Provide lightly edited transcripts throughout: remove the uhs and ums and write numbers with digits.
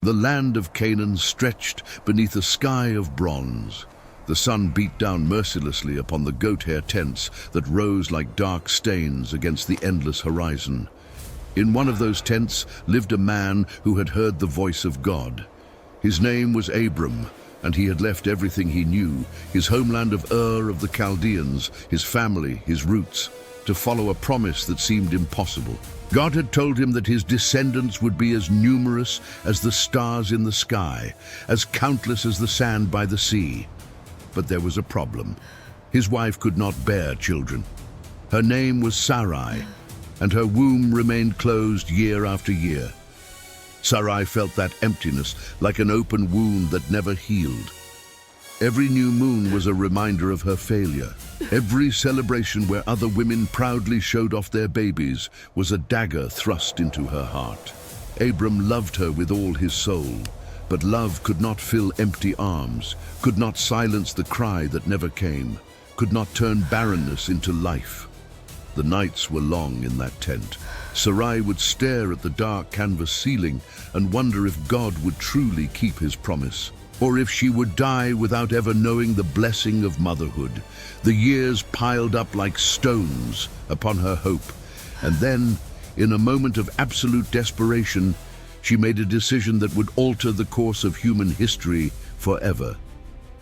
The land of Canaan stretched beneath a sky of bronze. The sun beat down mercilessly upon the goat-hair tents that rose like dark stains against the endless horizon. In one of those tents lived a man who had heard the voice of God. His name was Abram, and he had left everything he knew, his homeland of Ur of the Chaldeans, his family, his roots, to follow a promise that seemed impossible. God had told him that his descendants would be as numerous as the stars in the sky, as countless as the sand by the sea. But there was a problem. His wife could not bear children. Her name was Sarai, and her womb remained closed year after year. Sarai felt that emptiness like an open wound that never healed. Every new moon was a reminder of her failure. Every celebration where other women proudly showed off their babies was a dagger thrust into her heart. Abram loved her with all his soul, but love could not fill empty arms, could not silence the cry that never came, could not turn barrenness into life. The nights were long in that tent. Sarai would stare at the dark canvas ceiling and wonder if God would truly keep his promise, or if she would die without ever knowing the blessing of motherhood. The years piled up like stones upon her hope, and then, in a moment of absolute desperation, she made a decision that would alter the course of human history forever.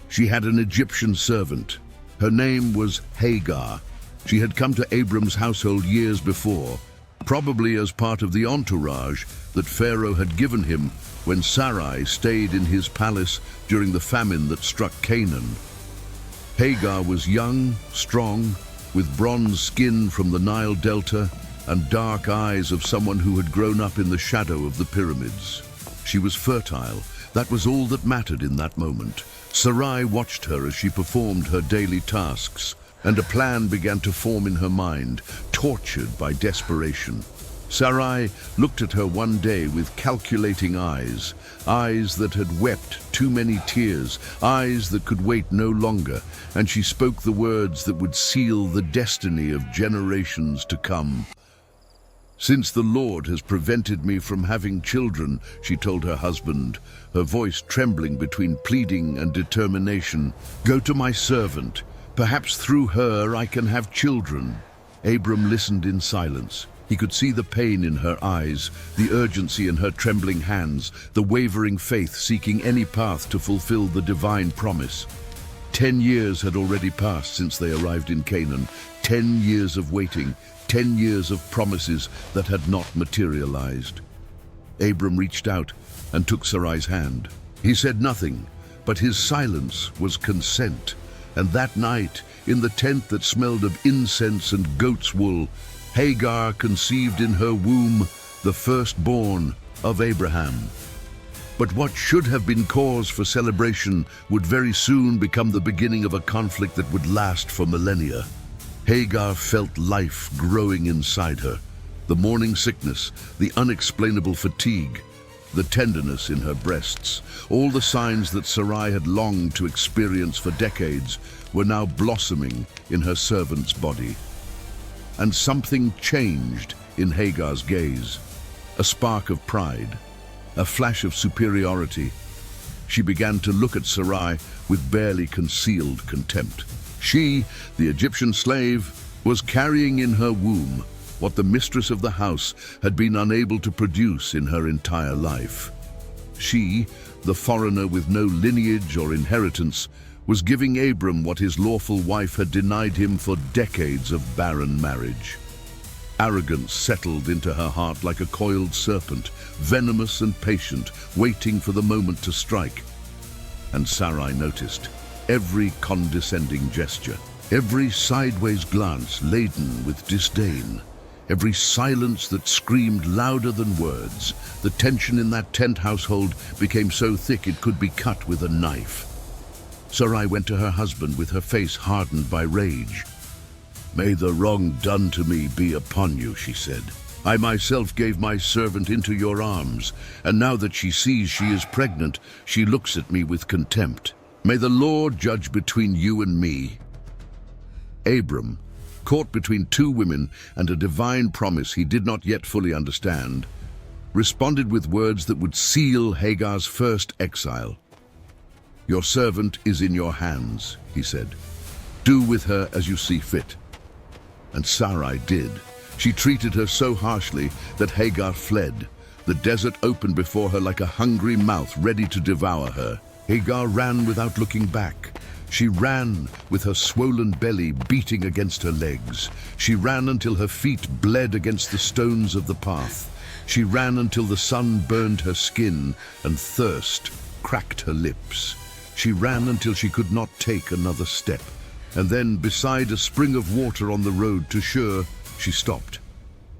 She had an Egyptian servant. Her name was Hagar. She had come to Abram's household years before, probably as part of the entourage that Pharaoh had given him when Sarai stayed in his palace during the famine that struck Canaan. Hagar was young, strong, with bronze skin from the Nile Delta and dark eyes of someone who had grown up in the shadow of the pyramids. She was fertile. That was all that mattered in that moment. Sarai watched her as she performed her daily tasks, and a plan began to form in her mind, tortured by desperation. Sarai looked at her one day with calculating eyes, eyes that had wept too many tears, eyes that could wait no longer, and she spoke the words that would seal the destiny of generations to come. "Since the Lord has prevented me from having children," she told her husband, her voice trembling between pleading and determination, "go to my servant. Perhaps through her I can have children." Abram listened in silence. He could see the pain in her eyes, the urgency in her trembling hands, the wavering faith seeking any path to fulfill the divine promise. 10 years had already passed since they arrived in Canaan. 10 years of waiting, 10 years of promises that had not materialized. Abram reached out and took Sarai's hand. He said nothing, but his silence was consent. And that night, in the tent that smelled of incense and goat's wool, Hagar conceived in her womb the firstborn of Abraham. But what should have been cause for celebration would very soon become the beginning of a conflict that would last for millennia. Hagar felt life growing inside her, the morning sickness, the unexplainable fatigue, the tenderness in her breasts. All the signs that Sarai had longed to experience for decades were now blossoming in her servant's body. And something changed in Hagar's gaze, a spark of pride, a flash of superiority. She began to look at Sarai with barely concealed contempt. She, the Egyptian slave, was carrying in her womb what the mistress of the house had been unable to produce in her entire life. She, the foreigner with no lineage or inheritance, was giving Abram what his lawful wife had denied him for decades of barren marriage. Arrogance settled into her heart like a coiled serpent, venomous and patient, waiting for the moment to strike. And Sarai noticed every condescending gesture, every sideways glance laden with disdain, every silence that screamed louder than words. The tension in that tent household became so thick it could be cut with a knife. Sarai went to her husband with her face hardened by rage. "May the wrong done to me be upon you," she said. "I myself gave my servant into your arms, and now that she sees she is pregnant, she looks at me with contempt. May the Lord judge between you and me." Abram, caught between two women and a divine promise he did not yet fully understand, responded with words that would seal Hagar's first exile. "Your servant is in your hands," he said. "Do with her as you see fit." And Sarai did. She treated her so harshly that Hagar fled. The desert opened before her like a hungry mouth ready to devour her. Hagar ran without looking back. She ran with her swollen belly beating against her legs. She ran until her feet bled against the stones of the path. She ran until the sun burned her skin and thirst cracked her lips. She ran until she could not take another step. And then, beside a spring of water on the road to Shur, she stopped.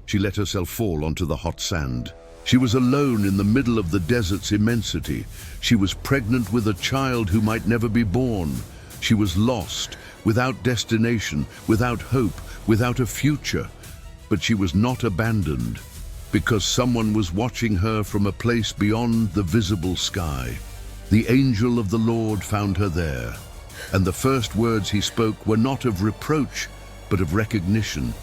She let herself fall onto the hot sand. She was alone in the middle of the desert's immensity. She was pregnant with a child who might never be born. She was lost, without destination, without hope, without a future. But she was not abandoned, because someone was watching her from a place beyond the visible sky. The angel of the Lord found her there, and the first words he spoke were not of reproach, but of recognition.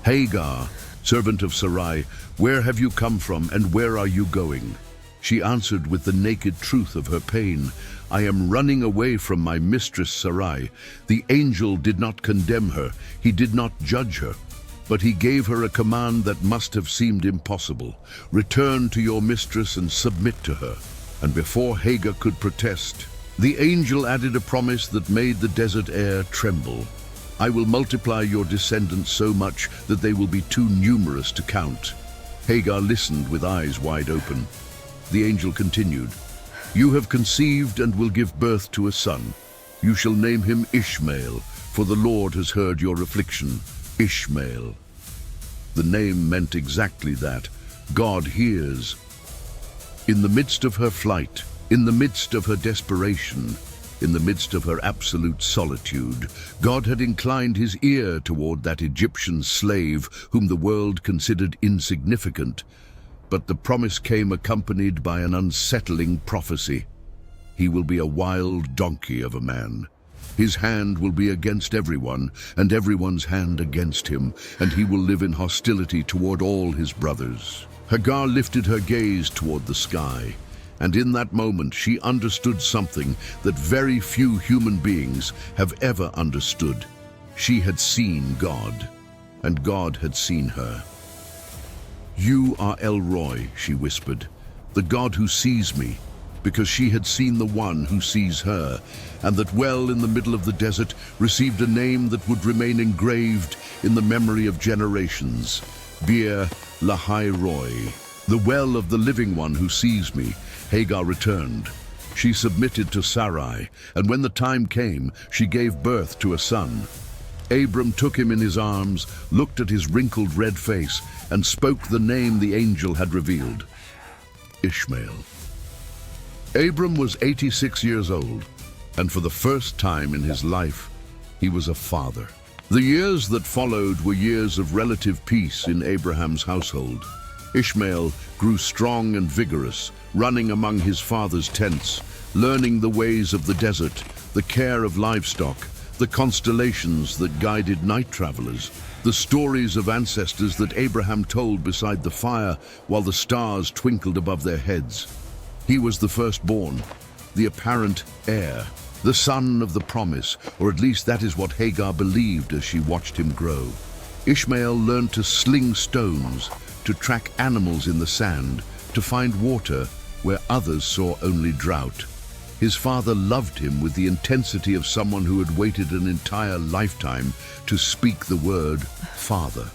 "Hagar, servant of Sarai, where have you come from and where are you going?" She answered with the naked truth of her pain. "I am running away from my mistress Sarai." The angel did not condemn her, he did not judge her, but he gave her a command that must have seemed impossible. "Return to your mistress and submit to her." And before Hagar could protest, the angel added a promise that made the desert air tremble. "I will multiply your descendants so much that they will be too numerous to count." Hagar listened with eyes wide open. The angel continued, "You have conceived and will give birth to a son. You shall name him Ishmael, for the Lord has heard your affliction." Ishmael. The name meant exactly that. God hears. In the midst of her flight, in the midst of her desperation, in the midst of her absolute solitude, God had inclined his ear toward that Egyptian slave whom the world considered insignificant. But the promise came accompanied by an unsettling prophecy. He will be a wild donkey of a man. His hand will be against everyone, and everyone's hand against him, and he will live in hostility toward all his brothers. Hagar lifted her gaze toward the sky, and in that moment she understood something that very few human beings have ever understood. She had seen God, and God had seen her. "You are El Roi," she whispered, "the God who sees me," because she had seen the one who sees her, and that well in the middle of the desert received a name that would remain engraved in the memory of generations. Bir Lahai Roi, the well of the living one who sees me. Hagar returned. She submitted to Sarai, and when the time came, she gave birth to a son. Abram took him in his arms, looked at his wrinkled red face, and spoke the name the angel had revealed: Ishmael. Abram was 86 years old, and for the first time in his life, he was a father. The years that followed were years of relative peace in Abraham's household. Ishmael grew strong and vigorous, running among his father's tents, learning the ways of the desert, the care of livestock, the constellations that guided night travelers, the stories of ancestors that Abraham told beside the fire while the stars twinkled above their heads. He was the firstborn, the apparent heir, the son of the promise, or at least that is what Hagar believed as she watched him grow. Ishmael learned to sling stones, to track animals in the sand, to find water where others saw only drought. His father loved him with the intensity of someone who had waited an entire lifetime to speak the word Father.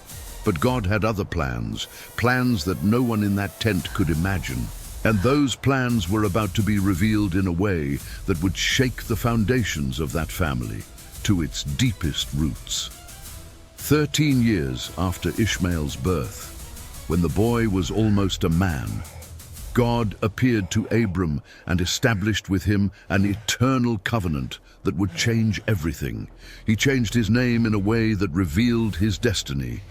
But God had other plans, plans that no one in that tent could imagine. And those plans were about to be revealed in a way that would shake the foundations of that family to its deepest roots. 13 years after Ishmael's birth, when the boy was almost a man, God appeared to Abram and established with him an eternal covenant that would change everything. He changed his name in a way that revealed his destiny.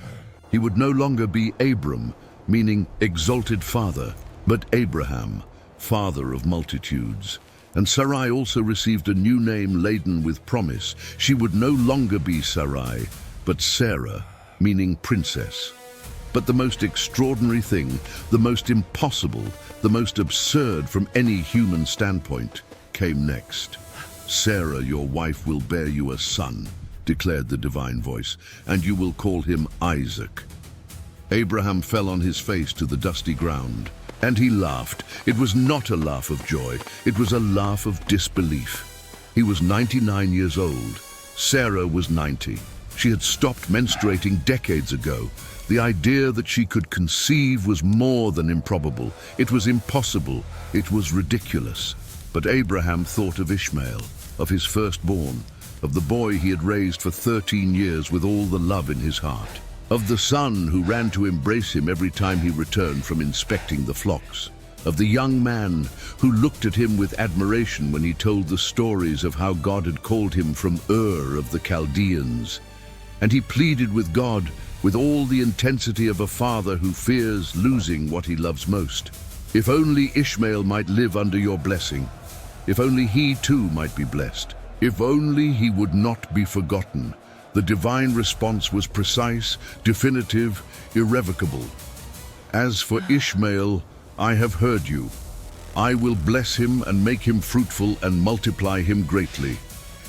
He would no longer be Abram, meaning exalted father, but Abraham, father of multitudes. And Sarai also received a new name laden with promise. She would no longer be Sarai, but Sarah, meaning princess. But the most extraordinary thing, the most impossible, the most absurd from any human standpoint, came next. "Sarah, your wife, will bear you a son," declared the divine voice, "and you will call him Isaac." Abraham fell on his face to the dusty ground, and he laughed. It was not a laugh of joy, it was a laugh of disbelief. He was 99 years old. Sarah was 90. She had stopped menstruating decades ago. The idea that she could conceive was more than improbable. It was impossible. It was ridiculous. But Abraham thought of Ishmael, of his firstborn, of the boy he had raised for 13 years with all the love in his heart, of the son who ran to embrace him every time he returned from inspecting the flocks, of the young man who looked at him with admiration when he told the stories of how God had called him from Ur of the Chaldeans. And he pleaded with God with all the intensity of a father who fears losing what he loves most. If only Ishmael might live under your blessing. If only he too might be blessed. If only he would not be forgotten. The divine response was precise, definitive, irrevocable. "As for Ishmael, I have heard you. I will bless him and make him fruitful and multiply him greatly.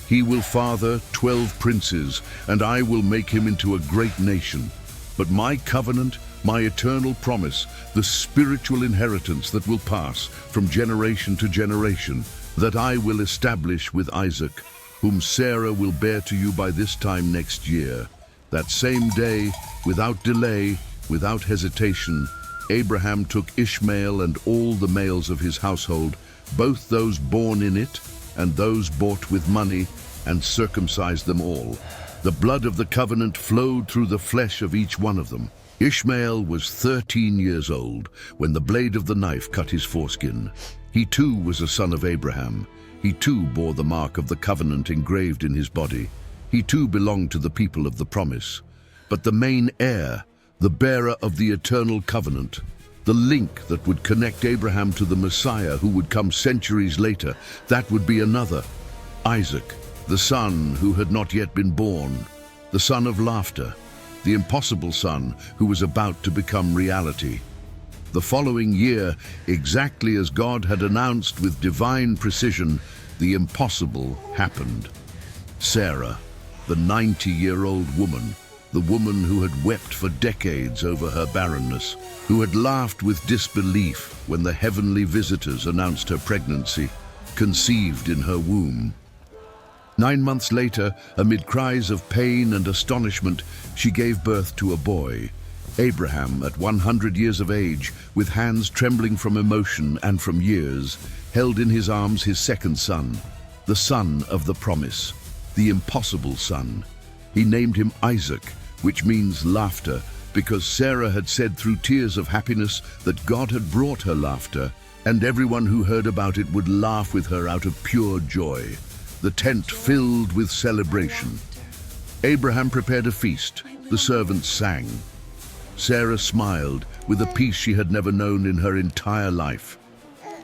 He will father 12 princes, and I will make him into a great nation. But my covenant, my eternal promise, the spiritual inheritance that will pass from generation to generation, that I will establish with Isaac, whom Sarah will bear to you by this time next year." That same day, without delay, without hesitation, Abraham took Ishmael and all the males of his household, both those born in it and those bought with money, and circumcised them all. The blood of the covenant flowed through the flesh of each one of them. Ishmael was 13 years old when the blade of the knife cut his foreskin. He too was a son of Abraham. He too bore the mark of the covenant engraved in his body. He too belonged to the people of the promise. But the main heir, the bearer of the eternal covenant, the link that would connect Abraham to the Messiah who would come centuries later, that would be another. Isaac, the son who had not yet been born, the son of laughter, the impossible son who was about to become reality. The following year, exactly as God had announced with divine precision, the impossible happened. Sarah, the 90-year-old woman, the woman who had wept for decades over her barrenness, who had laughed with disbelief when the heavenly visitors announced her pregnancy, conceived in her womb. 9 months later, amid cries of pain and astonishment, she gave birth to a boy. Abraham, at 100 years of age, with hands trembling from emotion and from years, held in his arms his second son, the son of the promise, the impossible son. He named him Isaac, which means laughter, because Sarah had said through tears of happiness that God had brought her laughter, and everyone who heard about it would laugh with her out of pure joy. The tent filled with celebration. Abraham prepared a feast. The servants sang. Sarah smiled with a peace she had never known in her entire life.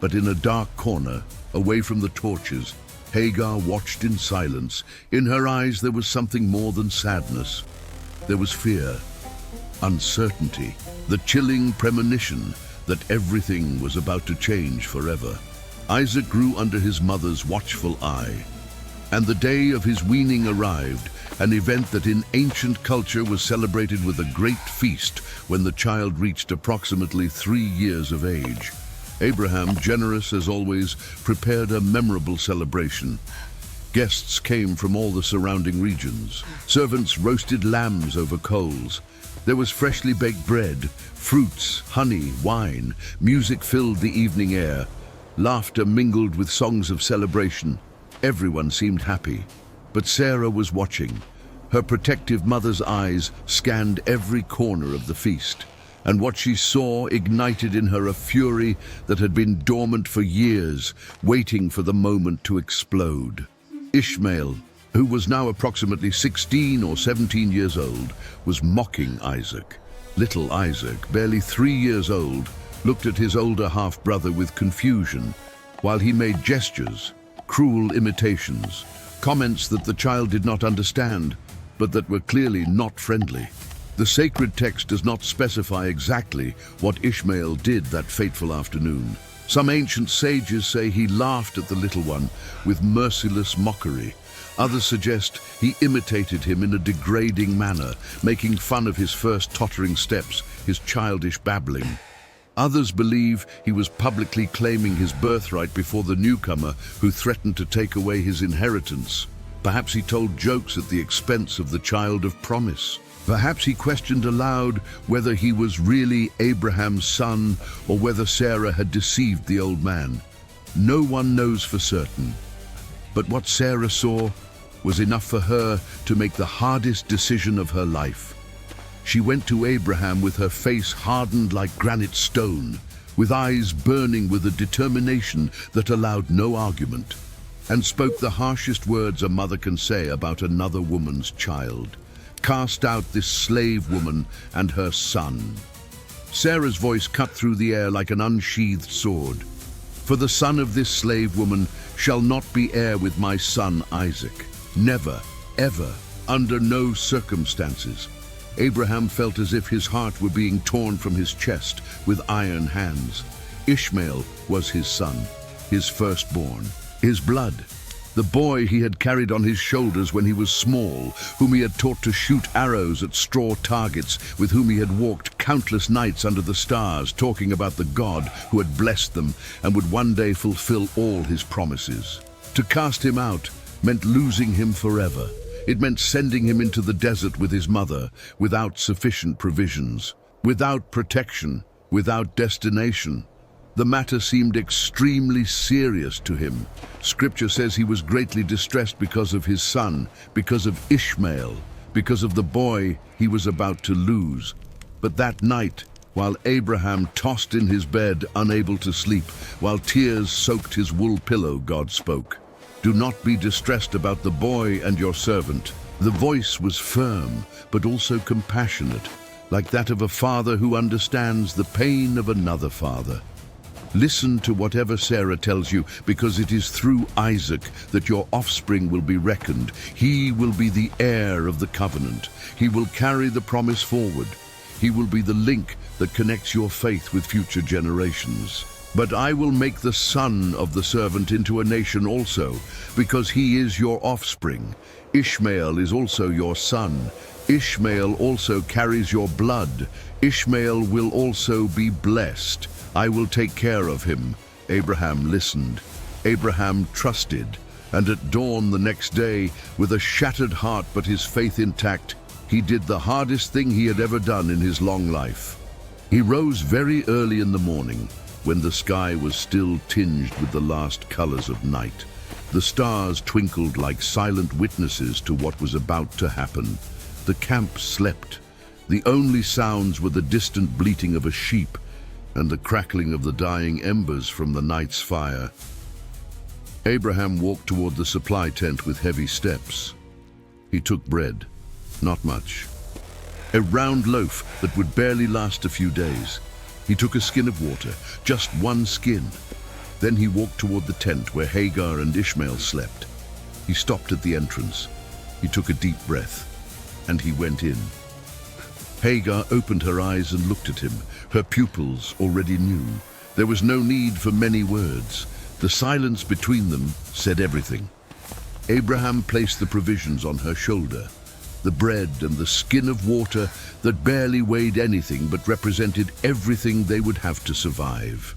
But in a dark corner, away from the torches, Hagar watched in silence. In her eyes there was something more than sadness. There was fear, uncertainty, the chilling premonition that everything was about to change forever. Isaac grew under his mother's watchful eye, and the day of his weaning arrived, an event that in ancient culture was celebrated with a great feast when the child reached approximately 3 years of age. Abraham, generous as always, prepared a memorable celebration. Guests came from all the surrounding regions. Servants roasted lambs over coals. There was freshly baked bread, fruits, honey, wine. Music filled the evening air. Laughter mingled with songs of celebration. Everyone seemed happy. But Sarah was watching. Her protective mother's eyes scanned every corner of the feast, and what she saw ignited in her a fury that had been dormant for years, waiting for the moment to explode. Ishmael, who was now approximately 16 or 17 years old, was mocking Isaac. Little Isaac, barely 3 years old, looked at his older half-brother with confusion, while he made gestures, cruel imitations, comments that the child did not understand, but that were clearly not friendly. The sacred text does not specify exactly what Ishmael did that fateful afternoon. Some ancient sages say he laughed at the little one with merciless mockery. Others suggest he imitated him in a degrading manner, making fun of his first tottering steps, his childish babbling. Others believe he was publicly claiming his birthright before the newcomer who threatened to take away his inheritance. Perhaps he told jokes at the expense of the child of promise. Perhaps he questioned aloud whether he was really Abraham's son or whether Sarah had deceived the old man. No one knows for certain. But what Sarah saw was enough for her to make the hardest decision of her life. She went to Abraham with her face hardened like granite stone, with eyes burning with a determination that allowed no argument, and spoke the harshest words a mother can say about another woman's child. Cast out this slave woman and her son. Sarah's voice cut through the air like an unsheathed sword. For the son of this slave woman shall not be heir with my son Isaac. Never, ever, under no circumstances. Abraham felt as if his heart were being torn from his chest with iron hands. Ishmael was his son, his firstborn, his blood. The boy he had carried on his shoulders when he was small, whom he had taught to shoot arrows at straw targets, with whom he had walked countless nights under the stars, talking about the God who had blessed them and would one day fulfill all his promises. To cast him out meant losing him forever. It meant sending him into the desert with his mother, without sufficient provisions, without protection, without destination. The matter seemed extremely serious to him. Scripture says he was greatly distressed because of his son, because of Ishmael, because of the boy he was about to lose. But that night, while Abraham tossed in his bed, unable to sleep, while tears soaked his wool pillow, God spoke. Do not be distressed about the boy and your servant. The voice was firm, but also compassionate, like that of a father who understands the pain of another father. Listen to whatever Sarah tells you, because it is through Isaac that your offspring will be reckoned. He will be the heir of the covenant. He will carry the promise forward. He will be the link that connects your faith with future generations. But I will make the son of the servant into a nation also, because he is your offspring. Ishmael is also your son. Ishmael also carries your blood. Ishmael will also be blessed. I will take care of him. Abraham listened. Abraham trusted. And at dawn the next day, with a shattered heart but his faith intact, he did the hardest thing he had ever done in his long life. He rose very early in the morning, when the sky was still tinged with the last colors of night. The stars twinkled like silent witnesses to what was about to happen. The camp slept. The only sounds were the distant bleating of a sheep and the crackling of the dying embers from the night's fire. Abraham walked toward the supply tent with heavy steps. He took bread, not much. A round loaf that would barely last a few days. He took a skin of water, just one skin. Then he walked toward the tent where Hagar and Ishmael slept. He stopped at the entrance. He took a deep breath, and he went in. Hagar opened her eyes and looked at him. Her pupils already knew. There was no need for many words. The silence between them said everything. Abraham placed the provisions on her shoulder, the bread and the skin of water that barely weighed anything but represented everything they would have to survive.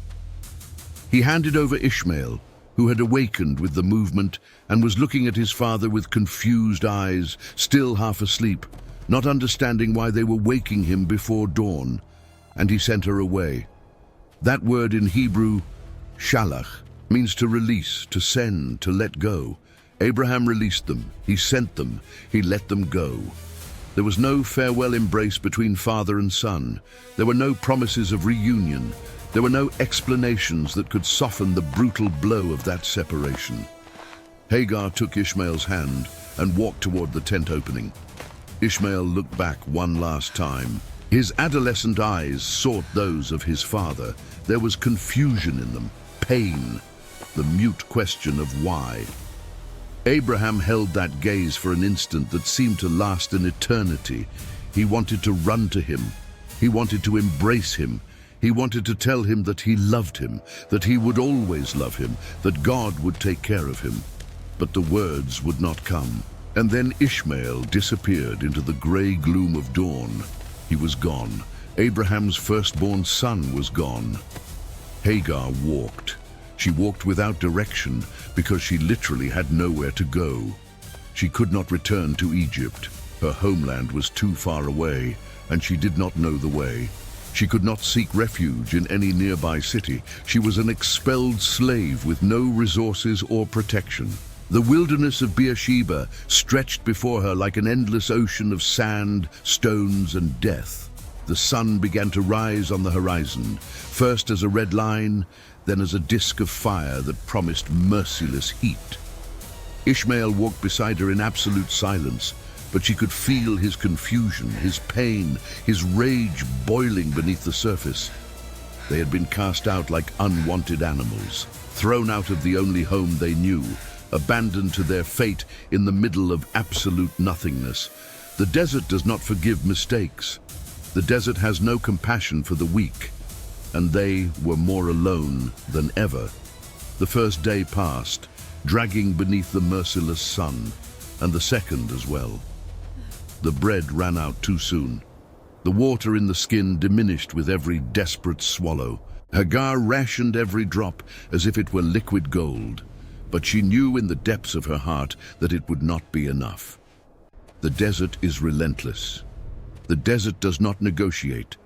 He handed over Ishmael, who had awakened with the movement and was looking at his father with confused eyes, still half asleep, not understanding why they were waking him before dawn, and he sent her away. That word in Hebrew, shalach, means to release, to send, to let go. Abraham released them, he sent them, he let them go. There was no farewell embrace between father and son. There were no promises of reunion. There were no explanations that could soften the brutal blow of that separation. Hagar took Ishmael's hand and walked toward the tent opening. Ishmael looked back one last time. His adolescent eyes sought those of his father. There was confusion in them, pain, the mute question of why. Abraham held that gaze for an instant that seemed to last an eternity. He wanted to run to him. He wanted to embrace him. He wanted to tell him that he loved him, that he would always love him, that God would take care of him. But the words would not come. And then Ishmael disappeared into the gray gloom of dawn. He was gone. Abraham's firstborn son was gone. Hagar walked. She walked without direction because she literally had nowhere to go. She could not return to Egypt. Her homeland was too far away, and she did not know the way. She could not seek refuge in any nearby city. She was an expelled slave with no resources or protection. The wilderness of Beersheba stretched before her like an endless ocean of sand, stones, and death. The sun began to rise on the horizon, first as a red line, then as a disk of fire that promised merciless heat. Ishmael walked beside her in absolute silence, but she could feel his confusion, his pain, his rage boiling beneath the surface. They had been cast out like unwanted animals, thrown out of the only home they knew, abandoned to their fate in the middle of absolute nothingness. The desert does not forgive mistakes. The desert has no compassion for the weak, and they were more alone than ever. The first day passed, dragging beneath the merciless sun, and the second as well. The bread ran out too soon. The water in the skin diminished with every desperate swallow. Hagar rationed every drop as if it were liquid gold, but she knew in the depths of her heart that it would not be enough. The desert is relentless. The desert does not negotiate.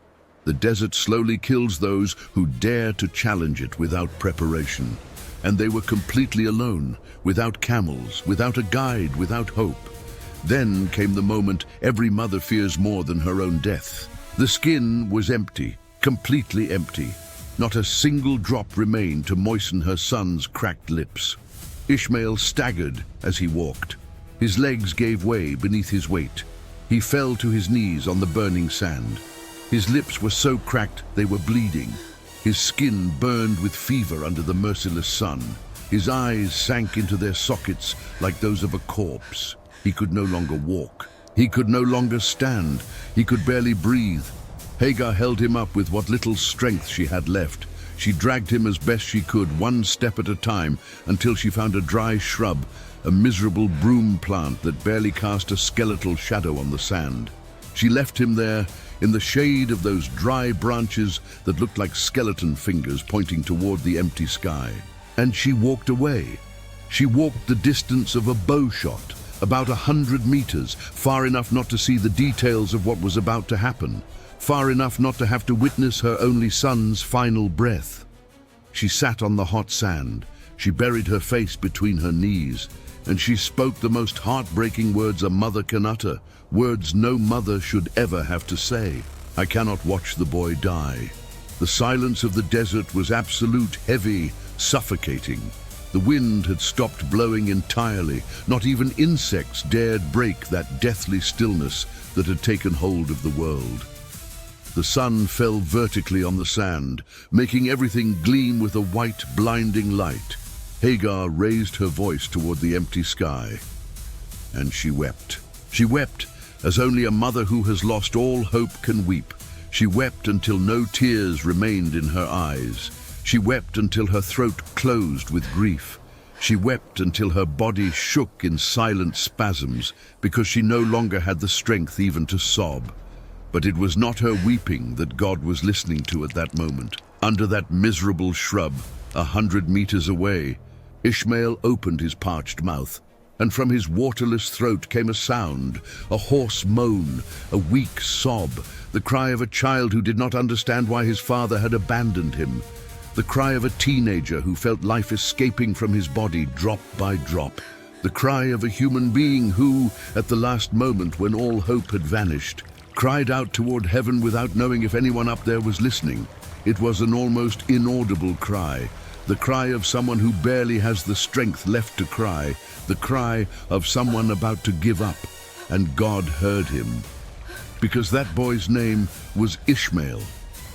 The desert slowly kills those who dare to challenge it without preparation. And they were completely alone, without camels, without a guide, without hope. Then came the moment every mother fears more than her own death. The skin was empty, completely empty. Not a single drop remained to moisten her son's cracked lips. Ishmael staggered as he walked. His legs gave way beneath his weight. He fell to his knees on the burning sand. His lips were so cracked they were bleeding. His skin burned with fever under the merciless sun. His eyes sank into their sockets like those of a corpse. He could no longer walk. He could no longer stand. He could barely breathe. Hagar held him up with what little strength she had left. She dragged him as best she could, one step at a time, until she found a dry shrub, a miserable broom plant that barely cast a skeletal shadow on the sand. She left him there, in the shade of those dry branches that looked like skeleton fingers pointing toward the empty sky. And she walked away. She walked the distance of a bow shot, about 100 meters, far enough not to see the details of what was about to happen, far enough not to have to witness her only son's final breath. She sat on the hot sand. She buried her face between her knees, and she spoke the most heartbreaking words a mother can utter, words no mother should ever have to say. I cannot watch the boy die. The silence of the desert was absolute, heavy, suffocating. The wind had stopped blowing entirely. Not even insects dared break that deathly stillness that had taken hold of the world. The sun fell vertically on the sand, making everything gleam with a white, blinding light. Hagar raised her voice toward the empty sky, and she wept. She wept as only a mother who has lost all hope can weep. She wept until no tears remained in her eyes. She wept until her throat closed with grief. She wept until her body shook in silent spasms because she no longer had the strength even to sob. But it was not her weeping that God was listening to at that moment. Under that miserable shrub, 100 meters away, Ishmael opened his parched mouth, and from his waterless throat came a sound, a hoarse moan, a weak sob, the cry of a child who did not understand why his father had abandoned him, the cry of a teenager who felt life escaping from his body drop by drop, the cry of a human being who, at the last moment when all hope had vanished, cried out toward heaven without knowing if anyone up there was listening. It was an almost inaudible cry, the cry of someone who barely has the strength left to cry, the cry of someone about to give up, and God heard him. Because that boy's name was Ishmael,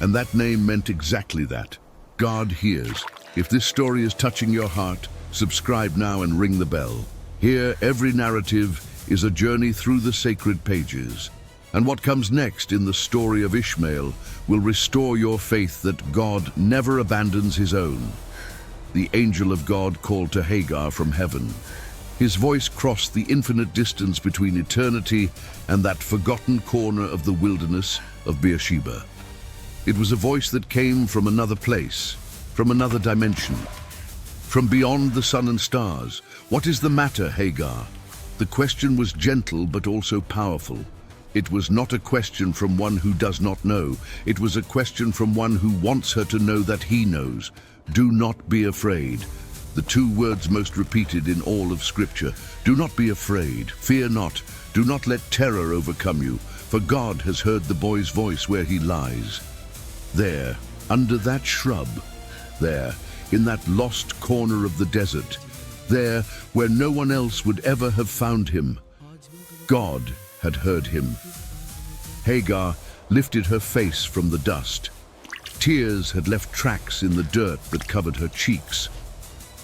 and that name meant exactly that. God hears. If this story is touching your heart, subscribe now and ring the bell. Here, every narrative is a journey through the sacred pages. And what comes next in the story of Ishmael will restore your faith that God never abandons his own. The angel of God called to Hagar from heaven. His voice crossed the infinite distance between eternity and that forgotten corner of the wilderness of Beersheba. It was a voice that came from another place, from another dimension, from beyond the sun and stars. "What is the matter, Hagar?" The question was gentle but also powerful. It was not a question from one who does not know. It was a question from one who wants her to know that he knows. Do not be afraid. The two words most repeated in all of Scripture. Do not be afraid. Fear not. Do not let terror overcome you, for God has heard the boy's voice where he lies. There, under that shrub, there, in that lost corner of the desert, there where no one else would ever have found him, God had heard him. Hagar lifted her face from the dust. Tears had left tracks in the dirt that covered her cheeks.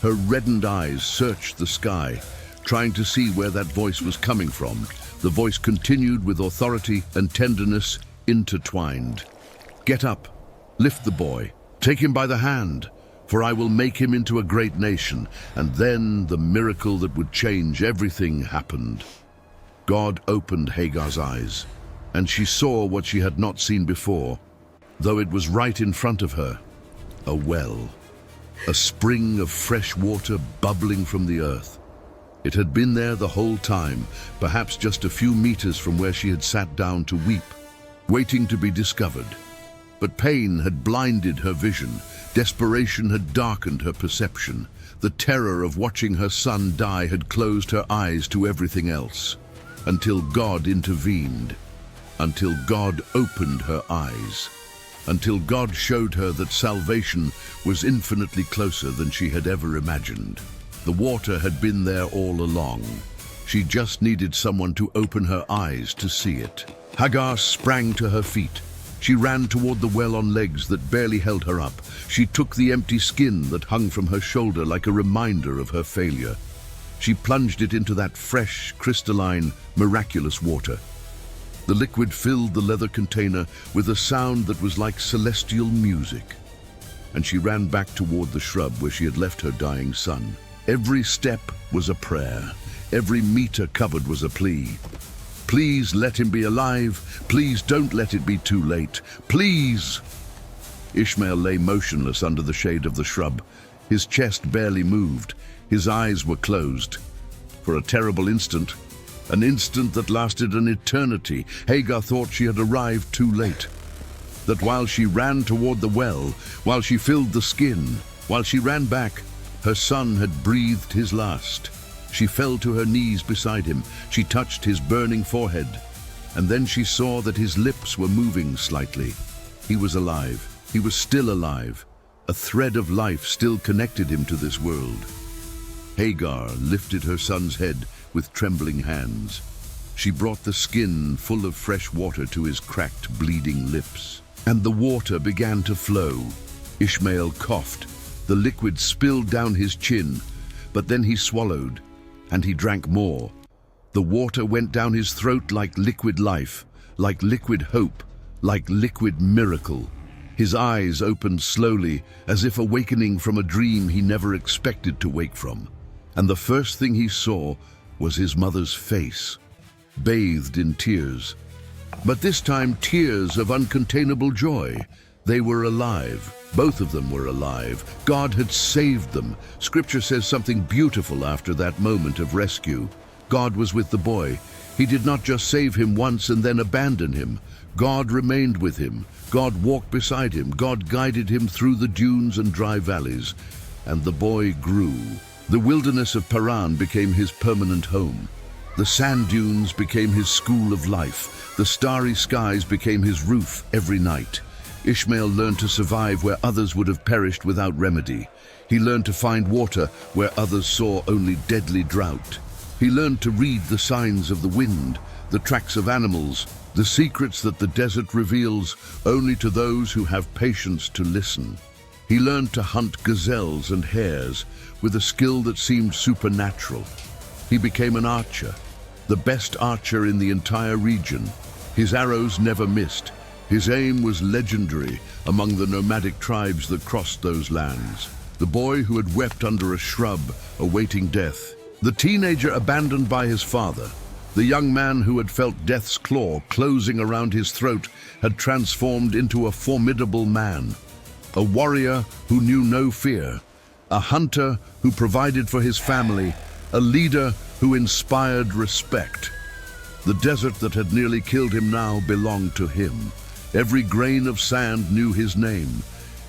Her reddened eyes searched the sky, trying to see where that voice was coming from. The voice continued with authority and tenderness intertwined. "Get up, lift the boy, take him by the hand, for I will make him into a great nation." And then the miracle that would change everything happened. God opened Hagar's eyes, and she saw what she had not seen before, though it was right in front of her: a well, a spring of fresh water bubbling from the earth. It had been there the whole time, perhaps just a few meters from where she had sat down to weep, waiting to be discovered. But pain had blinded her vision, desperation had darkened her perception. The terror of watching her son die had closed her eyes to everything else. Until God intervened, until God opened her eyes, until God showed her that salvation was infinitely closer than she had ever imagined. The water had been there all along. She just needed someone to open her eyes to see it. Hagar sprang to her feet. She ran toward the well on legs that barely held her up. She took the empty skin that hung from her shoulder like a reminder of her failure. She plunged it into that fresh, crystalline, miraculous water. The liquid filled the leather container with a sound that was like celestial music. And she ran back toward the shrub where she had left her dying son. Every step was a prayer. Every meter covered was a plea. Please let him be alive. Please don't let it be too late. Please. Ishmael lay motionless under the shade of the shrub. His chest barely moved. His eyes were closed. For a terrible instant, an instant that lasted an eternity, Hagar thought she had arrived too late. That while she ran toward the well, while she filled the skin, while she ran back, her son had breathed his last. She fell to her knees beside him. She touched his burning forehead. And then she saw that his lips were moving slightly. He was alive. He was still alive. A thread of life still connected him to this world. Hagar lifted her son's head with trembling hands. She brought the skin full of fresh water to his cracked, bleeding lips. And the water began to flow. Ishmael coughed. The liquid spilled down his chin, but then he swallowed, and he drank more. The water went down his throat like liquid life, like liquid hope, like liquid miracle. His eyes opened slowly, as if awakening from a dream he never expected to wake from. And the first thing he saw was his mother's face, bathed in tears. But this time tears of uncontainable joy. They were alive. Both of them were alive. God had saved them. Scripture says something beautiful after that moment of rescue. God was with the boy. He did not just save him once and then abandon him. God remained with him. God walked beside him. God guided him through the dunes and dry valleys. And the boy grew. The wilderness of Paran became his permanent home. The sand dunes became his school of life. The starry skies became his roof every night. Ishmael learned to survive where others would have perished without remedy. He learned to find water where others saw only deadly drought. He learned to read the signs of the wind, the tracks of animals, the secrets that the desert reveals only to those who have patience to listen. He learned to hunt gazelles and hares with a skill that seemed supernatural. He became an archer, the best archer in the entire region. His arrows never missed. His aim was legendary among the nomadic tribes that crossed those lands. The boy who had wept under a shrub, awaiting death. The teenager abandoned by his father. The young man who had felt death's claw closing around his throat had transformed into a formidable man. A warrior who knew no fear. A hunter who provided for his family. A leader who inspired respect. The desert that had nearly killed him now belonged to him. Every grain of sand knew his name.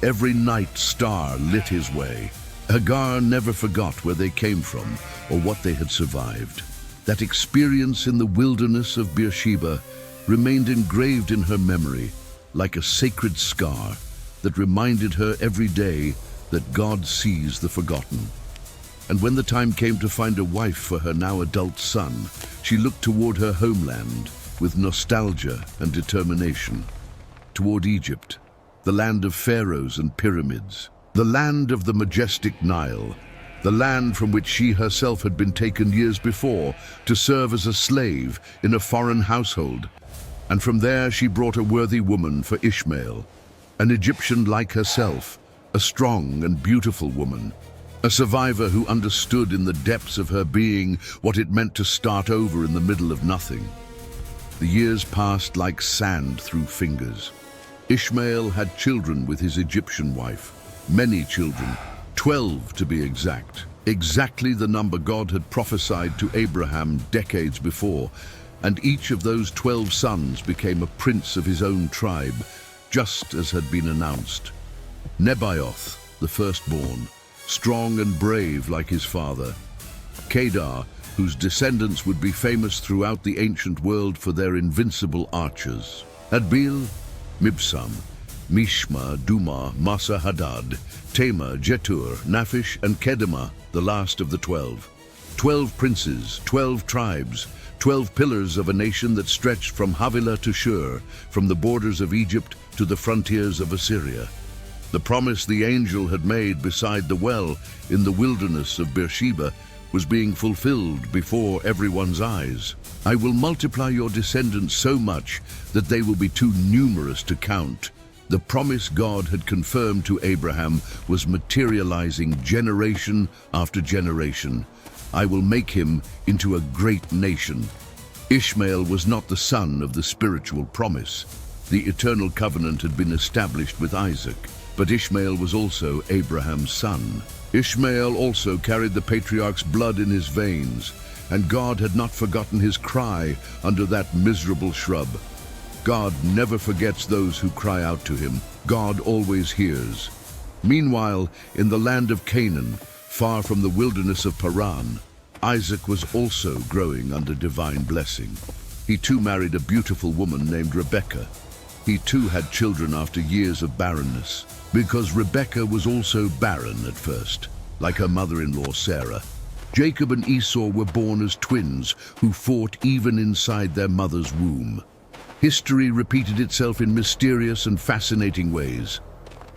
Every night star lit his way. Hagar never forgot where they came from or what they had survived. That experience in the wilderness of Beersheba remained engraved in her memory like a sacred scar that reminded her every day that God sees the forgotten. And when the time came to find a wife for her now adult son, she looked toward her homeland with nostalgia and determination. Toward Egypt, the land of pharaohs and pyramids, the land of the majestic Nile, the land from which she herself had been taken years before to serve as a slave in a foreign household. And from there she brought a worthy woman for Ishmael, an Egyptian like herself, a strong and beautiful woman, a survivor who understood in the depths of her being what it meant to start over in the middle of nothing. The years passed like sand through fingers. Ishmael had children with his Egyptian wife, many children, 12 to be exact, exactly the number God had prophesied to Abraham decades before, and each of those 12 sons became a prince of his own tribe, just as had been announced. Nebaioth, the firstborn, strong and brave like his father. Kedar, whose descendants would be famous throughout the ancient world for their invincible archers. Adbeel, Mibsam, Mishma, Duma, Massa Hadad, Tema, Jetur, Naphish, and Kedema, the last of the 12. 12 princes, 12 tribes, 12 pillars of a nation that stretched from Havilah to Shur, from the borders of Egypt to the frontiers of Assyria. The promise the angel had made beside the well in the wilderness of Beersheba was being fulfilled before everyone's eyes. I will multiply your descendants so much that they will be too numerous to count. The promise God had confirmed to Abraham was materializing generation after generation. I will make him into a great nation. Ishmael was not the son of the spiritual promise. The eternal covenant had been established with Isaac, but Ishmael was also Abraham's son. Ishmael also carried the patriarch's blood in his veins, and God had not forgotten his cry under that miserable shrub. God never forgets those who cry out to him. God always hears. Meanwhile, in the land of Canaan, far from the wilderness of Paran, Isaac was also growing under divine blessing. He too married a beautiful woman named Rebekah. He too had children after years of barrenness, because Rebekah was also barren at first, like her mother-in-law Sarah. Jacob and Esau were born as twins who fought even inside their mother's womb. History repeated itself in mysterious and fascinating ways.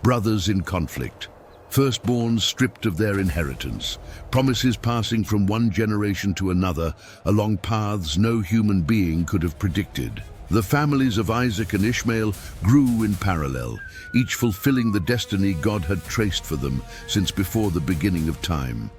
Brothers in conflict, firstborns stripped of their inheritance, promises passing from one generation to another along paths no human being could have predicted. The families of Isaac and Ishmael grew in parallel, each fulfilling the destiny God had traced for them since before the beginning of time.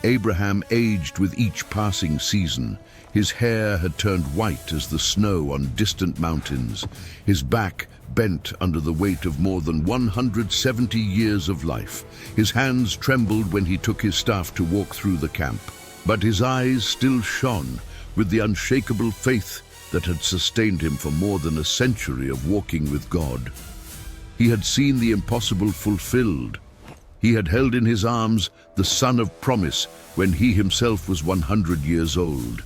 Abraham aged with each passing season. His hair had turned white as the snow on distant mountains, his back bent under the weight of more than 170 years of life. His hands trembled when he took his staff to walk through the camp, but his eyes still shone with the unshakable faith that had sustained him for more than a century of walking with God. He had seen the impossible fulfilled. He had held in his arms the son of promise when he himself was 100 years old.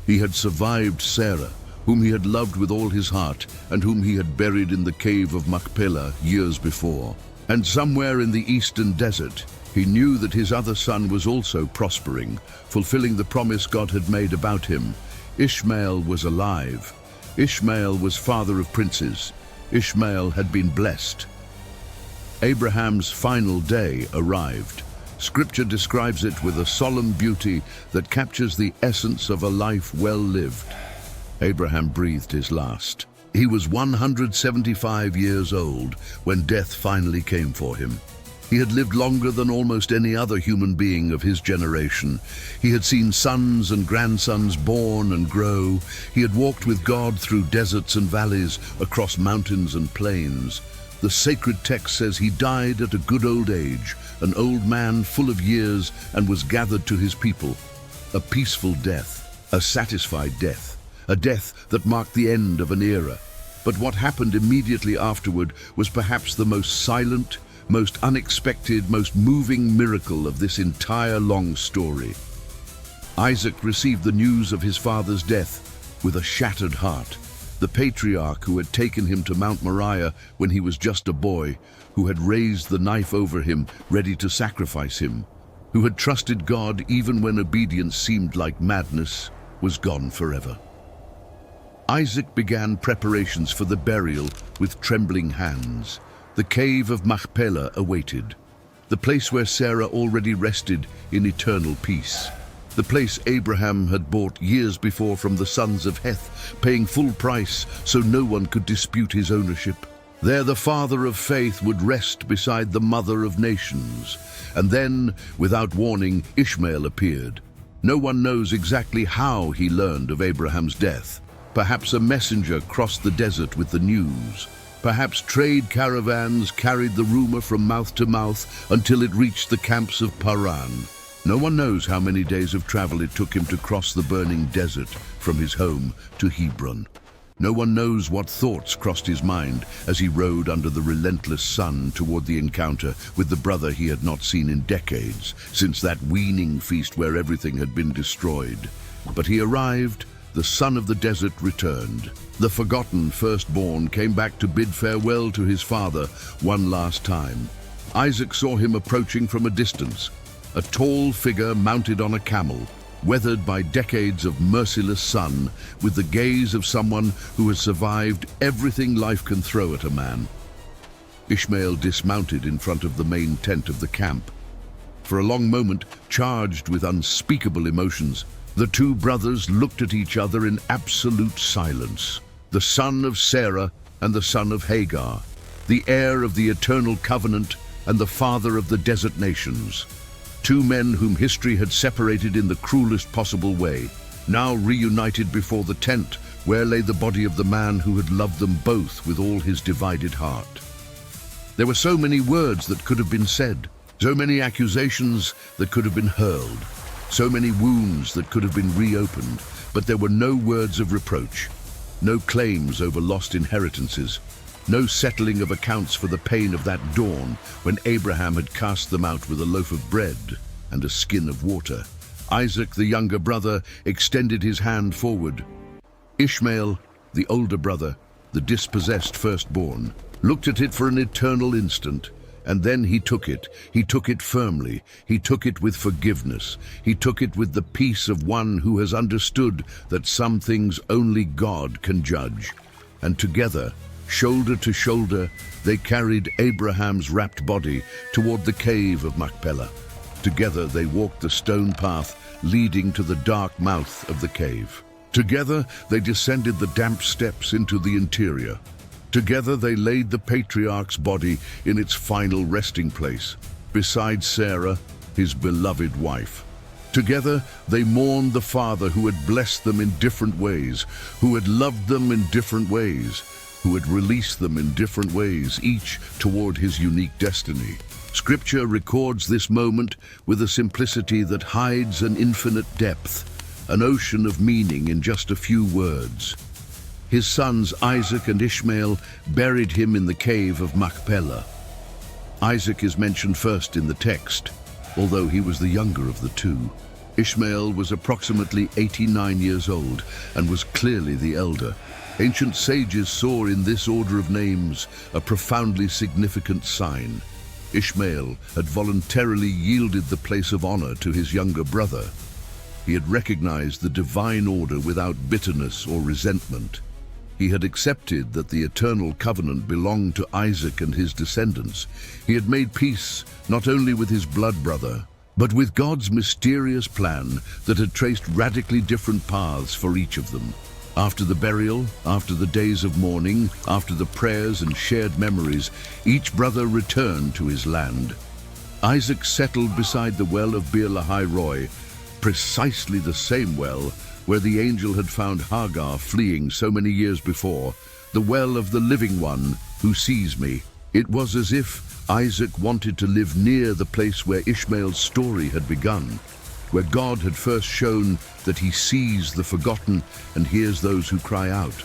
He had survived Sarah, whom he had loved with all his heart and whom he had buried in the cave of Machpelah years before. And somewhere in the eastern desert, he knew that his other son was also prospering, fulfilling the promise God had made about him. Ishmael was alive. Ishmael was father of princes. Ishmael had been blessed. Abraham's final day arrived. Scripture describes it with a solemn beauty that captures the essence of a life well lived. Abraham breathed his last. He was 175 years old when death finally came for him. He had lived longer than almost any other human being of his generation. He had seen sons and grandsons born and grow. He had walked with God through deserts and valleys, across mountains and plains. The sacred text says he died at a good old age, an old man full of years, and was gathered to his people. A peaceful death, a satisfied death, a death that marked the end of an era. But what happened immediately afterward was perhaps the most silent, most unexpected, most moving miracle of this entire long story. Isaac received the news of his father's death with a shattered heart. The patriarch who had taken him to Mount Moriah when he was just a boy, who had raised the knife over him, ready to sacrifice him, who had trusted God even when obedience seemed like madness, was gone forever. Isaac began preparations for the burial with trembling hands. The cave of Machpelah awaited, the place where Sarah already rested in eternal peace, the place Abraham had bought years before from the sons of Heth, paying full price so no one could dispute his ownership. There the father of faith would rest beside the mother of nations. And then, without warning, Ishmael appeared. No one knows exactly how he learned of Abraham's death. Perhaps a messenger crossed the desert with the news. Perhaps trade caravans carried the rumor from mouth to mouth until it reached the camps of Paran. No one knows how many days of travel it took him to cross the burning desert from his home to Hebron. No one knows what thoughts crossed his mind as he rode under the relentless sun toward the encounter with the brother he had not seen in decades, since that weaning feast where everything had been destroyed. But he arrived. The son of the desert returned. The forgotten firstborn came back to bid farewell to his father one last time. Isaac saw him approaching from a distance, a tall figure mounted on a camel, weathered by decades of merciless sun, with the gaze of someone who has survived everything life can throw at a man. Ishmael dismounted in front of the main tent of the camp. For a long moment, charged with unspeakable emotions, the two brothers looked at each other in absolute silence. The son of Sarah and the son of Hagar, the heir of the eternal covenant and the father of the desert nations. Two men whom history had separated in the cruelest possible way, now reunited before the tent where lay the body of the man who had loved them both with all his divided heart. There were so many words that could have been said, so many accusations that could have been hurled, so many wounds that could have been reopened, but there were no words of reproach, no claims over lost inheritances, no settling of accounts for the pain of that dawn when Abraham had cast them out with a loaf of bread and a skin of water. Isaac, the younger brother, extended his hand forward. Ishmael, the older brother, the dispossessed firstborn, looked at it for an eternal instant. And then he took it. He took it firmly. He took it with forgiveness. He took it with the peace of one who has understood that some things only God can judge. And together, shoulder to shoulder, they carried Abraham's wrapped body toward the cave of Machpelah. Together they walked the stone path leading to the dark mouth of the cave. Together they descended the damp steps into the interior. Together they laid the patriarch's body in its final resting place, beside Sarah, his beloved wife. Together they mourned the father who had blessed them in different ways, who had loved them in different ways, who had released them in different ways, each toward his unique destiny. Scripture records this moment with a simplicity that hides an infinite depth, an ocean of meaning in just a few words. His sons Isaac and Ishmael buried him in the cave of Machpelah. Isaac is mentioned first in the text, although he was the younger of the two. Ishmael was approximately 89 years old and was clearly the elder. Ancient sages saw in this order of names a profoundly significant sign. Ishmael had voluntarily yielded the place of honor to his younger brother. He had recognized the divine order without bitterness or resentment. He had accepted that the eternal covenant belonged to Isaac and his descendants. He had made peace not only with his blood brother, but with God's mysterious plan that had traced radically different paths for each of them. After the burial, after the days of mourning, after the prayers and shared memories, each brother returned to his land. Isaac settled beside the well of Beer Lahai Roi, precisely the same well where the angel had found Hagar fleeing so many years before, the well of the living one who sees me. It was as if Isaac wanted to live near the place where Ishmael's story had begun, where God had first shown that he sees the forgotten and hears those who cry out.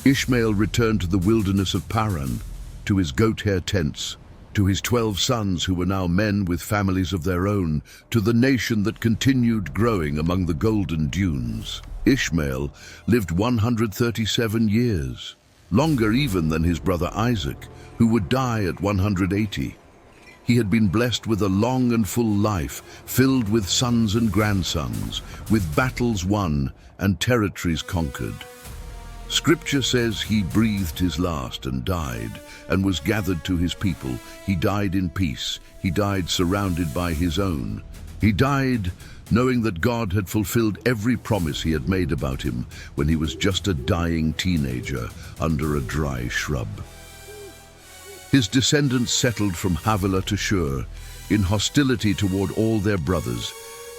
Ishmael returned to the wilderness of Paran, to his goat hair tents, to his 12 sons who were now men with families of their own, to the nation that continued growing among the golden dunes. Ishmael lived 137 years, longer even than his brother Isaac, who would die at 180. He had been blessed with a long and full life, filled with sons and grandsons, with battles won and territories conquered. Scripture says he breathed his last and died, and was gathered to his people. He died in peace. He died surrounded by his own. He died knowing that God had fulfilled every promise he had made about him when he was just a dying teenager under a dry shrub. His descendants settled from Havilah to Shur in hostility toward all their brothers,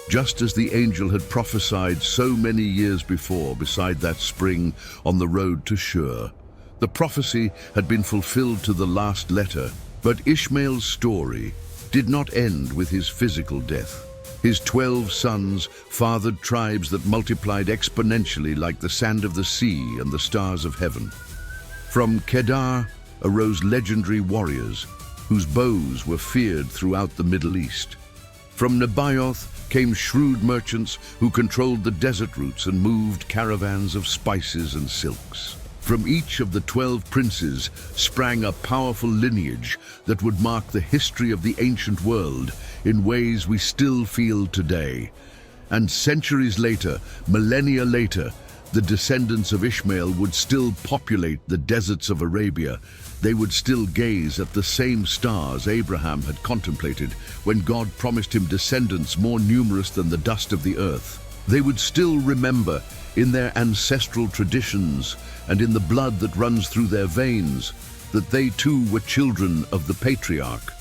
just as the angel had prophesied so many years before beside that spring on the road to Shur. The prophecy had been fulfilled to the last letter, but Ishmael's story did not end with his physical death. His 12 sons fathered tribes that multiplied exponentially like the sand of the sea and the stars of heaven. From Kedar arose legendary warriors whose bows were feared throughout the Middle East. From Nebaioth came shrewd merchants who controlled the desert routes and moved caravans of spices and silks. From each of the 12 princes sprang a powerful lineage that would mark the history of the ancient world in ways we still feel today. And centuries later, millennia later, the descendants of Ishmael would still populate the deserts of Arabia. They would still gaze at the same stars Abraham had contemplated when God promised him descendants more numerous than the dust of the earth. They would still remember, in their ancestral traditions and in the blood that runs through their veins, that they too were children of the patriarch,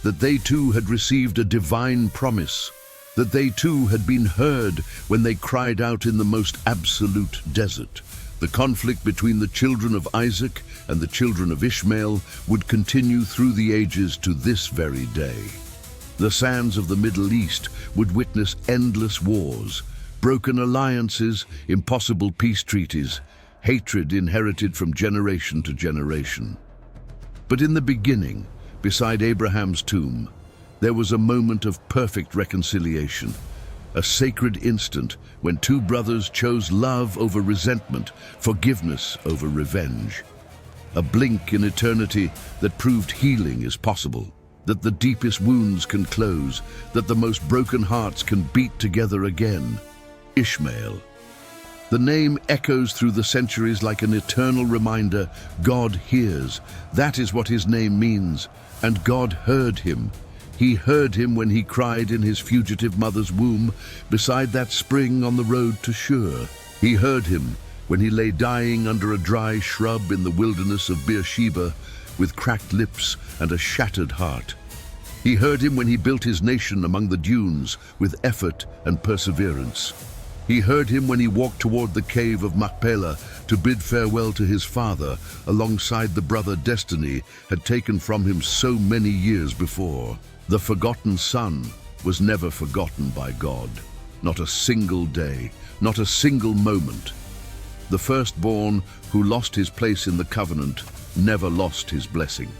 that they too had received a divine promise, that they too had been heard when they cried out in the most absolute desert. The conflict between the children of Isaac and the children of Ishmael would continue through the ages to this very day. The sands of the Middle East would witness endless wars, broken alliances, impossible peace treaties, hatred inherited from generation to generation. But in the beginning, beside Abraham's tomb, there was a moment of perfect reconciliation, a sacred instant when two brothers chose love over resentment, forgiveness over revenge. A blink in eternity that proved healing is possible, that the deepest wounds can close, that the most broken hearts can beat together again. Ishmael. The name echoes through the centuries like an eternal reminder: God hears. That is what his name means. And God heard him. He heard him when he cried in his fugitive mother's womb beside that spring on the road to Shur. He heard him when he lay dying under a dry shrub in the wilderness of Beersheba with cracked lips and a shattered heart. He heard him when he built his nation among the dunes with effort and perseverance. He heard him when he walked toward the cave of Machpelah to bid farewell to his father alongside the brother destiny had taken from him so many years before. The forgotten son was never forgotten by God. Not a single day, not a single moment. The firstborn who lost his place in the covenant never lost his blessing.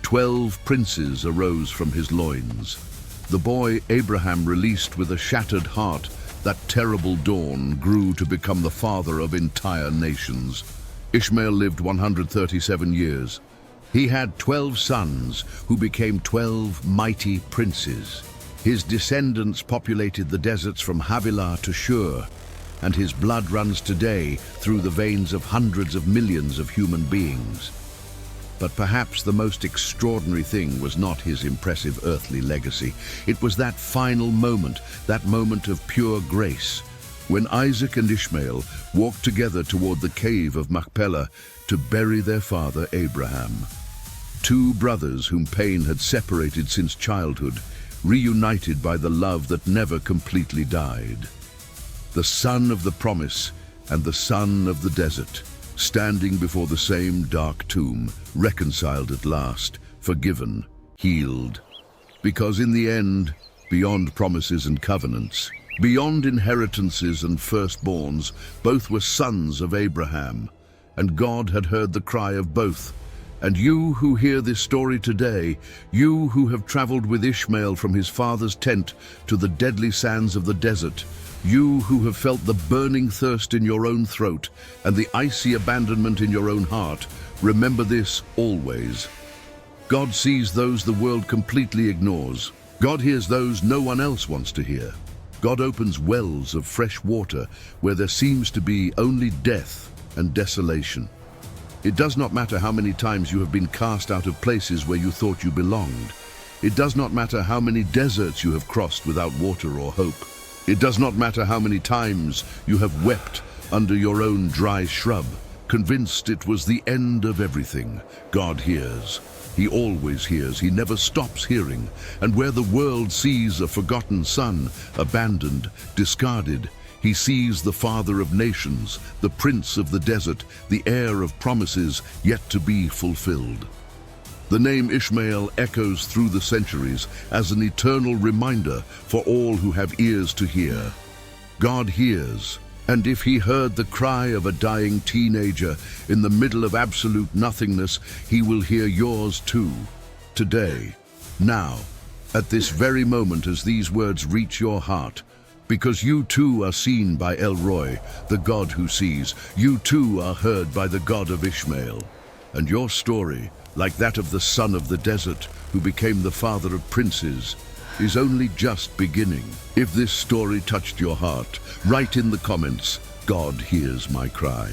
12 princes arose from his loins. The boy Abraham released with a shattered heart that terrible dawn grew to become the father of entire nations. Ishmael lived 137 years. He had 12 sons who became 12 mighty princes. His descendants populated the deserts from Havilah to Shur, and his blood runs today through the veins of hundreds of millions of human beings. But perhaps the most extraordinary thing was not his impressive earthly legacy. It was that final moment, that moment of pure grace, when Isaac and Ishmael walked together toward the cave of Machpelah to bury their father Abraham. Two brothers whom pain had separated since childhood, reunited by the love that never completely died. The son of the promise and the son of the desert, standing before the same dark tomb, reconciled at last, forgiven, healed. Because in the end, beyond promises and covenants, beyond inheritances and firstborns, both were sons of Abraham, and God had heard the cry of both. And you who hear this story today, you who have traveled with Ishmael from his father's tent to the deadly sands of the desert, you who have felt the burning thirst in your own throat and the icy abandonment in your own heart, remember this always. God sees those the world completely ignores. God hears those no one else wants to hear. God opens wells of fresh water where there seems to be only death and desolation. It does not matter how many times you have been cast out of places where you thought you belonged. It does not matter how many deserts you have crossed without water or hope. It does not matter how many times you have wept under your own dry shrub, convinced it was the end of everything. God hears. He always hears. He never stops hearing. And where the world sees a forgotten son, abandoned, discarded, he sees the father of nations, the prince of the desert, the heir of promises yet to be fulfilled. The name Ishmael echoes through the centuries as an eternal reminder for all who have ears to hear. God hears, and if he heard the cry of a dying teenager in the middle of absolute nothingness, he will hear yours too. Today, now, at this very moment as these words reach your heart, because you too are seen by El Roy, the God who sees. You too are heard by the God of Ishmael. And your story, like that of the son of the desert who became the father of princes, is only just beginning. If this story touched your heart, write in the comments, God hears my cry.